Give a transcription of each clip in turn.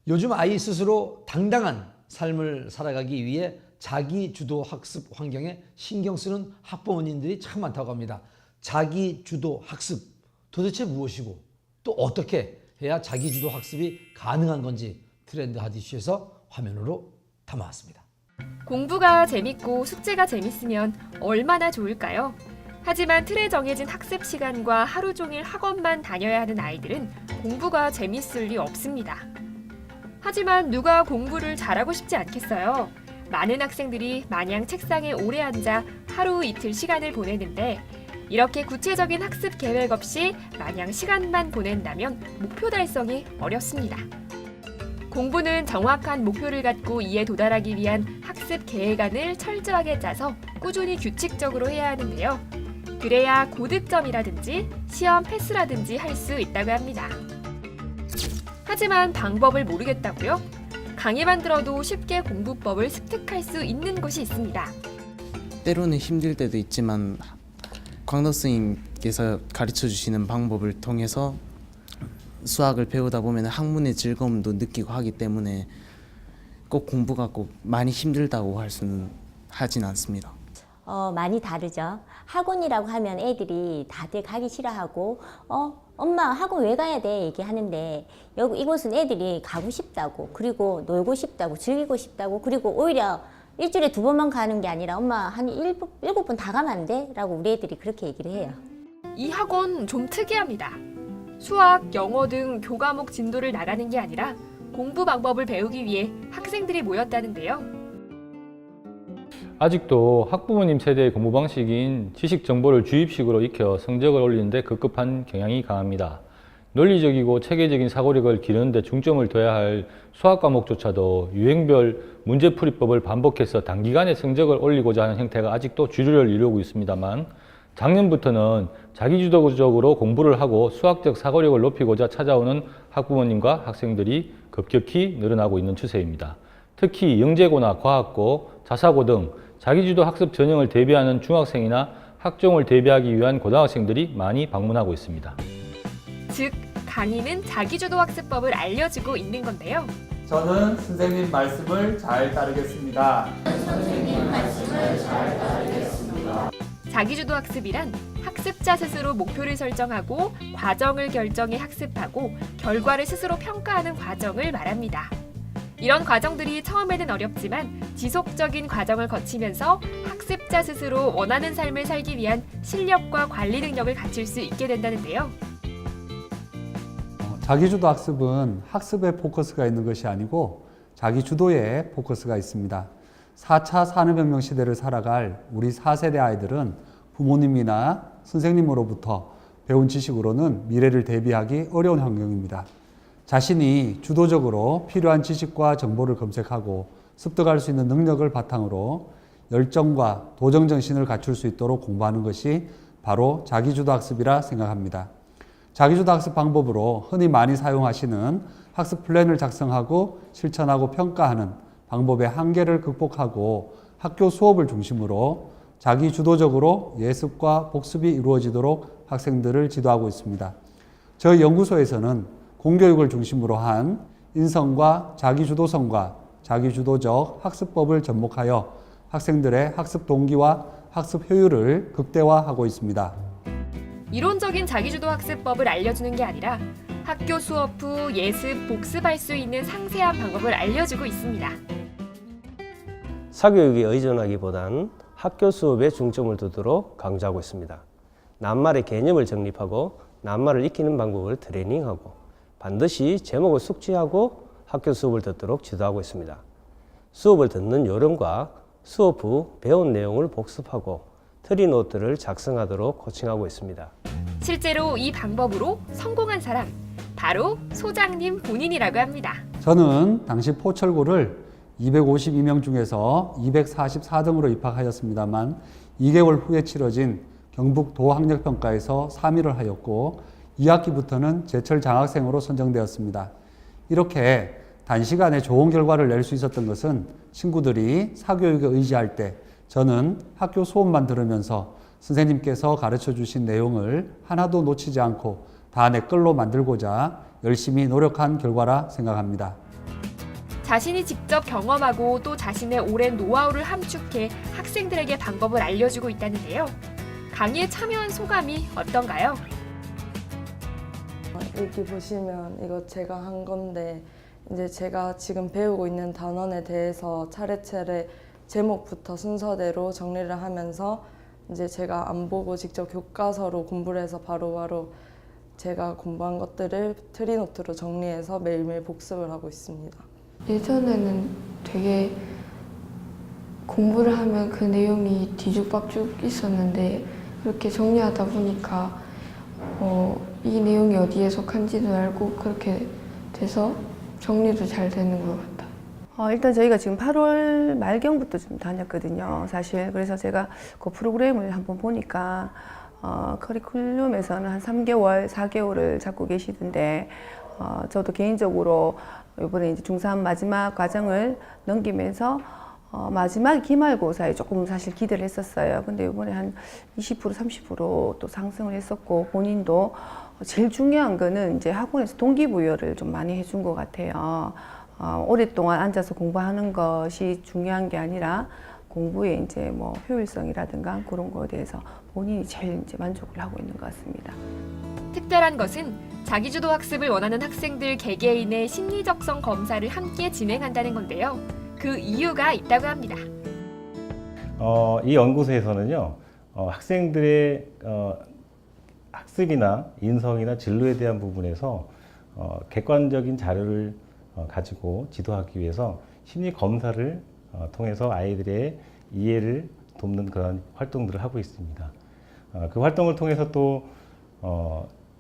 요즘 아이 스스로 당당한 삶을 살아가기 위해 자기주도 학습 환경에 신경 쓰는 학부모님들이 참 많다고 합니다. 자기주도 학습, 도대체 무엇이고 또 어떻게 해야 자기주도 학습이 가능한 건지 트렌드 하디슈에서 화면으로 담아왔습니다. 공부가 재밌고 숙제가 재밌으면 얼마나 좋을까요? 하지만 틀에 정해진 학습 시간과 하루 종일 학원만 다녀야 하는 아이들은 공부가 재밌을 리 없습니다. 하지만 누가 공부를 잘하고 싶지 않겠어요? 많은 학생들이 마냥 책상에 오래 앉아 하루 이틀 시간을 보내는데 이렇게 구체적인 학습 계획 없이 마냥 시간만 보낸다면 목표 달성이 어렵습니다. 공부는 정확한 목표를 갖고 이에 도달하기 위한 학습 계획안을 철저하게 짜서 꾸준히 규칙적으로 해야 하는데요. 그래야 고득점이라든지 시험 패스라든지 할 수 있다고 합니다. 하지만 방법을 모르겠다고요? 강의만 들어도 쉽게 공부법을 습득할 수 있는 곳이 있습니다. 때로는 힘들 때도 있지만 광덕 스님께서 가르쳐 주시는 방법을 통해서 수학을 배우다 보면 학문의 즐거움도 느끼고 하기 때문에 꼭 공부가 꼭 많이 힘들다고 할 수는 하진 않습니다. 많이 다르죠. 학원이라고 하면 애들이 다들 가기 싫어하고 엄마 학원 왜 가야 돼 얘기하는데 이곳은 애들이 가고 싶다고 그리고 놀고 싶다고 즐기고 싶다고 그리고 오히려 일주일에 2번만 가는 게 아니라 엄마 한 7번 다 가면 안 돼? 라고 우리 애들이 그렇게 얘기를 해요. 이 학원 좀 특이합니다. 수학, 영어 등 교과목 진도를 나가는 게 아니라 공부 방법을 배우기 위해 학생들이 모였다는데요. 아직도 학부모님 세대의 공부 방식인 지식 정보를 주입식으로 익혀 성적을 올리는 데 급급한 경향이 강합니다. 논리적이고 체계적인 사고력을 기르는 데 중점을 둬야 할 수학 과목조차도 유행별 문제풀이법을 반복해서 단기간에 성적을 올리고자 하는 형태가 아직도 주류를 이루고 있습니다만 작년부터는 자기주도적으로 공부를 하고 수학적 사고력을 높이고자 찾아오는 학부모님과 학생들이 급격히 늘어나고 있는 추세입니다. 특히 영재고나 과학고, 자사고 등 자기주도 학습 전형을 대비하는 중학생이나 학종을 대비하기 위한 고등학생들이 많이 방문하고 있습니다. 즉, 강의는 자기주도 학습법을 알려주고 있는 건데요. 저는 선생님 말씀을 잘 따르겠습니다. 자기주도 학습이란 학습자 스스로 목표를 설정하고 과정을 결정해 학습하고 결과를 스스로 평가하는 과정을 말합니다. 이런 과정들이 처음에는 어렵지만 지속적인 과정을 거치면서 학습자 스스로 원하는 삶을 살기 위한 실력과 관리 능력을 갖출 수 있게 된다는데요. 자기주도 학습은 학습에 포커스가 있는 것이 아니고 자기주도에 포커스가 있습니다. 4차 산업혁명 시대를 살아갈 우리 4세대 아이들은 부모님이나 선생님으로부터 배운 지식으로는 미래를 대비하기 어려운 환경입니다. 자신이 주도적으로 필요한 지식과 정보를 검색하고 습득할 수 있는 능력을 바탕으로 열정과 도전정신을 갖출 수 있도록 공부하는 것이 바로 자기주도 학습이라 생각합니다. 자기주도 학습 방법으로 흔히 많이 사용하시는 학습 플랜을 작성하고 실천하고 평가하는 방법의 한계를 극복하고 학교 수업을 중심으로 자기주도적으로 예습과 복습이 이루어지도록 학생들을 지도하고 있습니다. 저희 연구소에서는 공교육을 중심으로 한 인성과 자기주도성과 자기주도적 학습법을 접목하여 학생들의 학습 동기와 학습 효율을 극대화하고 있습니다. 이론적인 자기주도 학습법을 알려주는 게 아니라 학교 수업 후 예습, 복습할 수 있는 상세한 방법을 알려주고 있습니다. 사교육에 의존하기보단 학교 수업에 중점을 두도록 강조하고 있습니다. 낱말의 개념을 정립하고 낱말을 익히는 방법을 트레이닝하고 반드시 제목을 숙지하고 학교 수업을 듣도록 지도하고 있습니다. 수업을 듣는 요령과 수업 후 배운 내용을 복습하고 트리노트를 작성하도록 코칭하고 있습니다. 실제로 이 방법으로 성공한 사람, 바로 소장님 본인이라고 합니다. 저는 당시 포철고를 252명 중에서 244등으로 입학하였습니다만 2개월 후에 치러진 경북도학력평가에서 3위를 하였고 2학기부터는 제철 장학생으로 선정되었습니다. 이렇게 단시간에 좋은 결과를 낼 수 있었던 것은 친구들이 사교육에 의지할 때 저는 학교 수업만 들으면서 선생님께서 가르쳐 주신 내용을 하나도 놓치지 않고 다 내 걸로 만들고자 열심히 노력한 결과라 생각합니다. 자신이 직접 경험하고 또 자신의 오랜 노하우를 함축해 학생들에게 방법을 알려주고 있다는데요. 강의에 참여한 소감이 어떤가요? 여기 보시면 이거 제가 한 건데 이제 제가 지금 배우고 있는 단원에 대해서 차례차례 제목부터 순서대로 정리를 하면서 이제 제가 안 보고 직접 교과서로 공부를 해서 바로바로 제가 공부한 것들을 트리노트로 정리해서 매일매일 복습을 하고 있습니다. 예전에는 되게 공부를 하면 그 내용이 뒤죽박죽 있었는데 그렇게 정리하다 보니까 이 내용이 어디에 속한지도 알고 그렇게 돼서 정리도 잘 되는 것 같아요. 일단 저희가 지금 8월 말경부터 좀 다녔거든요, 사실. 그래서 제가 그 프로그램을 한번 보니까 커리큘럼에서는 한 3개월, 4개월을 잡고 계시던데 저도 개인적으로 이번에 이제 중3 마지막 과정을 넘기면서 마지막 기말고사에 조금 사실 기대를 했었어요. 근데 이번에 한 20%, 30% 또 상승을 했었고 본인도 제일 중요한 거는 이제 학원에서 동기부여를 좀 많이 해준 것 같아요. 오랫동안 앉아서 공부하는 것이 중요한 게 아니라 공부의 이제 뭐 효율성이라든가 그런 거에 대해서 본인이 제일 이제 만족을 하고 있는 것 같습니다. 특별한 것은 자기주도 학습을 원하는 학생들 개개인의 심리적성 검사를 함께 진행한다는 건데요. 그 이유가 있다고 합니다. 이 연구소에서는요, 학생들의 학습이나 인성이나 진로에 대한 부분에서 객관적인 자료를 가지고 지도하기 위해서 심리 검사를 통해서 아이들의 이해를 돕는 그런 활동들을 하고 있습니다. 그 활동을 통해서 또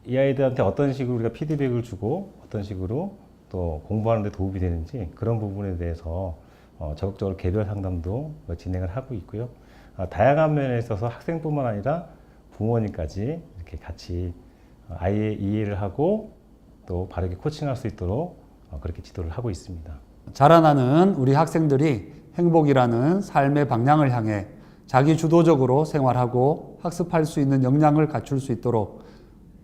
이 아이들한테 어떤 식으로 우리가 피드백을 주고 어떤 식으로 또 공부하는 데 도움이 되는지 그런 부분에 대해서 적극적으로 개별 상담도 진행을 하고 있고요. 다양한 면에 있어서 학생뿐만 아니라 부모님까지 이렇게 같이 아이의 이해를 하고 또 바르게 코칭할 수 있도록 그렇게 지도를 하고 있습니다. 자라나는 우리 학생들이 행복이라는 삶의 방향을 향해 자기 주도적으로 생활하고 학습할 수 있는 역량을 갖출 수 있도록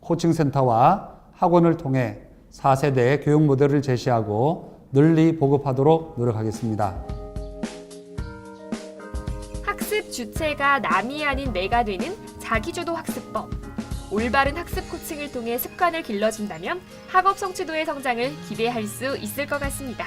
코칭센터와 학원을 통해 4세대의 교육 모델을 제시하고 널리 보급하도록 노력하겠습니다. 학습 주체가 남이 아닌 내가 되는 자기주도 학습법. 올바른 학습 코칭을 통해 습관을 길러준다면 학업 성취도의 성장을 기대할 수 있을 것 같습니다.